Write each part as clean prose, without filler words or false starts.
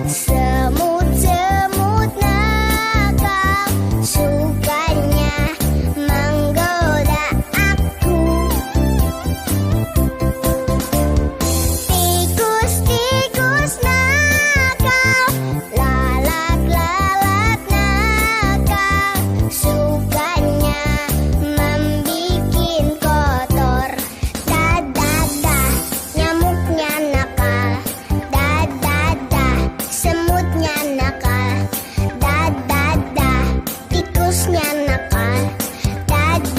Semut-semut nakal sukanya menggoda aku. Tikus-tikus nakal, lalat-lalat nakal sukanya membikin kotor. Dadah, nyamuknya nakal. Dadah, semutnya nakal. Dadah, tikusnya nakal. Dadah.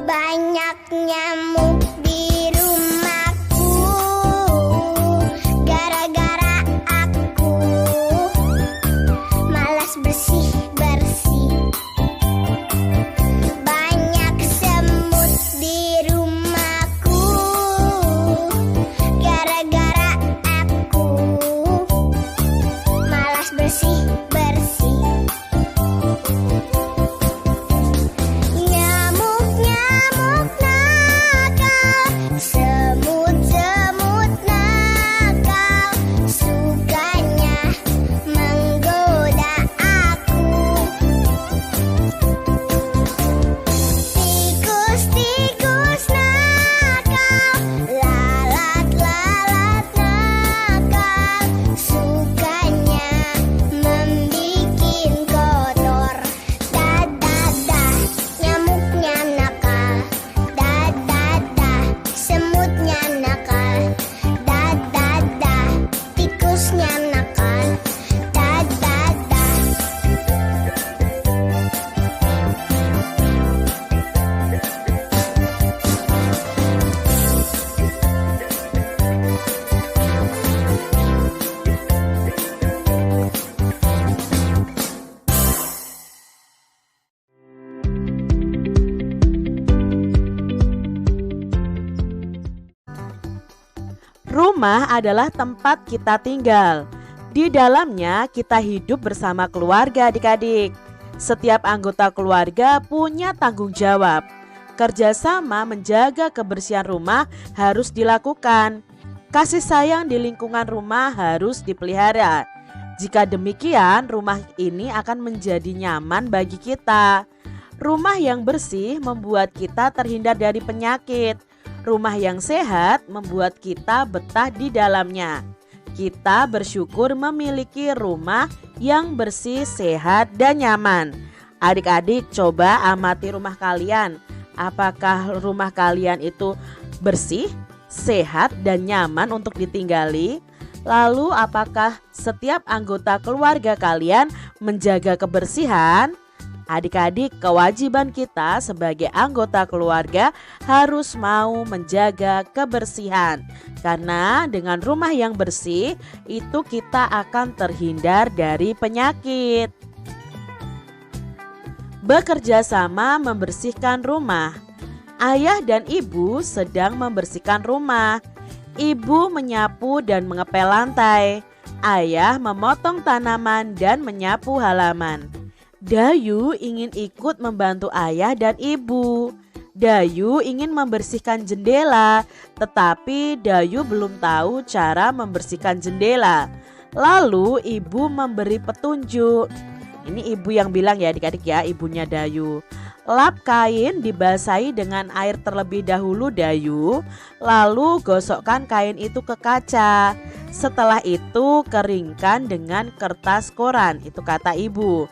Banyak nyamuk di rumahku gara-gara aku malas bersih-bersih. Banyak semut di rumahku gara-gara aku malas bersih-bersih. Nyamuk-nyamuk nakal, semut-semut nakal sukanya menggoda aku. Tikus-tikus nakal, lalat-lalat nakal sukanya membikin kotor. Dadah, nyamuknya nakal. Dadah, semutnya nakal. Dadah, tikusnya nakal. Dadah. Rumah adalah tempat kita tinggal. Di dalamnya kita hidup bersama keluarga adik-adik. Setiap anggota keluarga punya tanggung jawab. Kerjasama menjaga kebersihan rumah harus dilakukan. Kasih sayang di lingkungan rumah harus dipelihara. Jika demikian, rumah ini akan menjadi nyaman bagi kita. Rumah yang bersih membuat kita terhindar dari penyakit. Rumah yang sehat membuat kita betah di dalamnya. Kita bersyukur memiliki rumah yang bersih, sehat, dan nyaman. Adik-adik coba amati rumah kalian. Apakah rumah kalian itu bersih, sehat, dan nyaman untuk ditinggali? Lalu apakah setiap anggota keluarga kalian menjaga kebersihan? Adik-adik, kewajiban kita sebagai anggota keluarga harus mau menjaga kebersihan. Karena dengan rumah yang bersih, itu kita akan terhindar dari penyakit. Bekerja sama membersihkan rumah. Ayah dan ibu sedang membersihkan rumah. Ibu menyapu dan mengepel lantai. Ayah memotong tanaman dan menyapu halaman. Dayu ingin ikut membantu ayah dan ibu. Dayu ingin membersihkan jendela, tetapi Dayu belum tahu cara membersihkan jendela. Lalu ibu memberi petunjuk. Ini ibu yang bilang ya adik-adik ya, ibunya Dayu. Lap kain dibasahi dengan air terlebih dahulu Dayu, lalu gosokkan kain itu ke kaca. Setelah itu keringkan dengan kertas koran, itu kata ibu.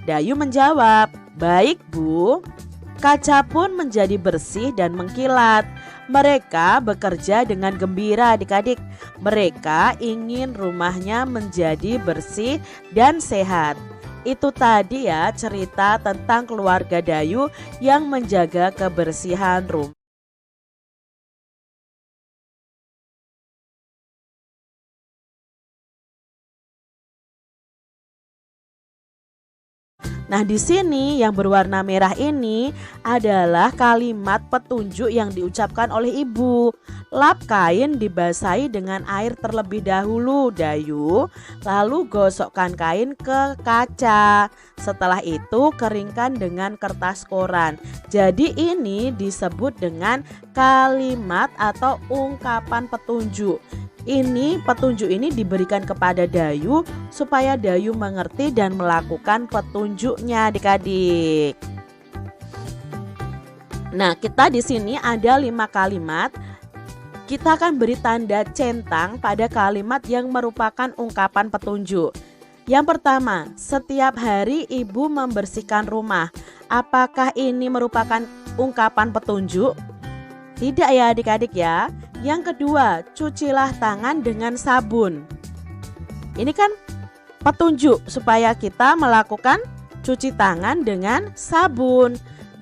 Dayu menjawab, "Baik, Bu." Kaca pun menjadi bersih dan mengkilat. Mereka bekerja dengan gembira adik-adik. Mereka ingin rumahnya menjadi bersih dan sehat. Itu tadi ya cerita tentang keluarga Dayu yang menjaga kebersihan rumah. Nah, di sini yang berwarna merah ini adalah kalimat petunjuk yang diucapkan oleh ibu. Lap kain dibasahi dengan air terlebih dahulu, Dayu. Lalu gosokkan kain ke kaca. Setelah itu keringkan dengan kertas koran. Jadi ini disebut dengan kalimat atau ungkapan petunjuk. Petunjuk ini diberikan kepada Dayu supaya Dayu mengerti dan melakukan petunjuknya, adik-adik. Nah, kita di sini ada 5 kalimat. Kita akan beri tanda centang pada kalimat yang merupakan ungkapan petunjuk. Yang pertama, setiap hari ibu membersihkan rumah. Apakah ini merupakan ungkapan petunjuk? Tidak ya adik-adik ya. Yang kedua, cucilah tangan dengan sabun. Ini kan petunjuk supaya kita melakukan cuci tangan dengan sabun.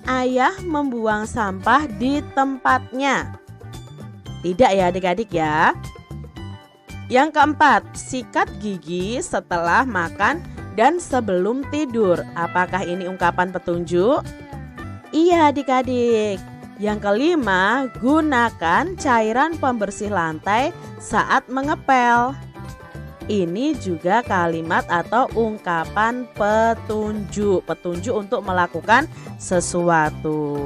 Ayah membuang sampah di tempatnya. Tidak ya adik-adik ya. Yang keempat, sikat gigi setelah makan dan sebelum tidur. Apakah ini ungkapan petunjuk? Iya adik-adik. Yang kelima, gunakan cairan pembersih lantai saat mengepel. Ini juga kalimat atau ungkapan petunjuk. Petunjuk untuk melakukan sesuatu.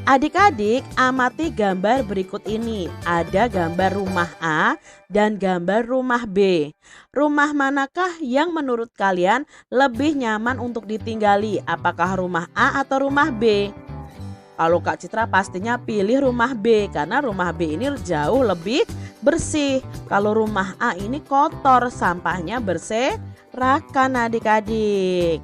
Adik-adik, amati gambar berikut ini. Ada gambar rumah A dan gambar rumah B. Rumah manakah yang menurut kalian lebih nyaman untuk ditinggali? Apakah rumah A atau rumah B? Kalau Kak Citra pastinya pilih rumah B karena rumah B ini jauh lebih bersih. Kalau rumah A ini kotor, sampahnya berserakan adik-adik.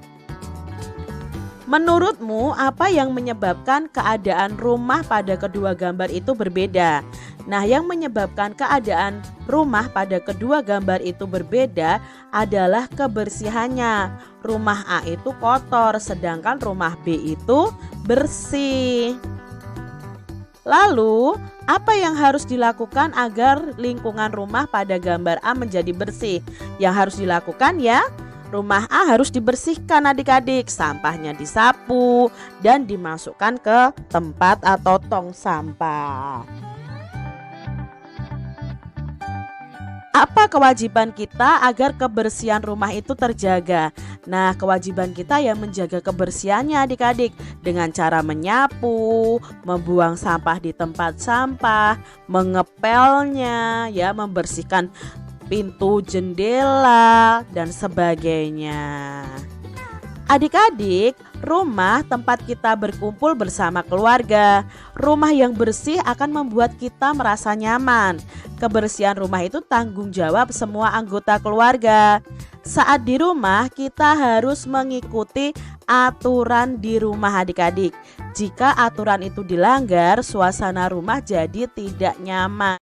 Menurutmu apa yang menyebabkan keadaan rumah pada kedua gambar itu berbeda? Nah, yang menyebabkan keadaan rumah pada kedua gambar itu berbeda adalah kebersihannya. Rumah A itu kotor, sedangkan rumah B itu bersih. Lalu, apa yang harus dilakukan agar lingkungan rumah pada gambar A menjadi bersih? Yang harus dilakukan ya, rumah A harus dibersihkan adik-adik, sampahnya disapu dan dimasukkan ke tempat atau tong sampah. Apa kewajiban kita agar kebersihan rumah itu terjaga? Nah, kewajiban kita yang menjaga kebersihannya adik-adik dengan cara menyapu, membuang sampah di tempat sampah, mengepelnya, ya, membersihkan pintu jendela dan sebagainya. Adik-adik, rumah tempat kita berkumpul bersama keluarga. Rumah yang bersih akan membuat kita merasa nyaman. Kebersihan rumah itu tanggung jawab semua anggota keluarga. Saat di rumah kita harus mengikuti aturan di rumah adik-adik. Jika aturan itu dilanggar, suasana rumah jadi tidak nyaman.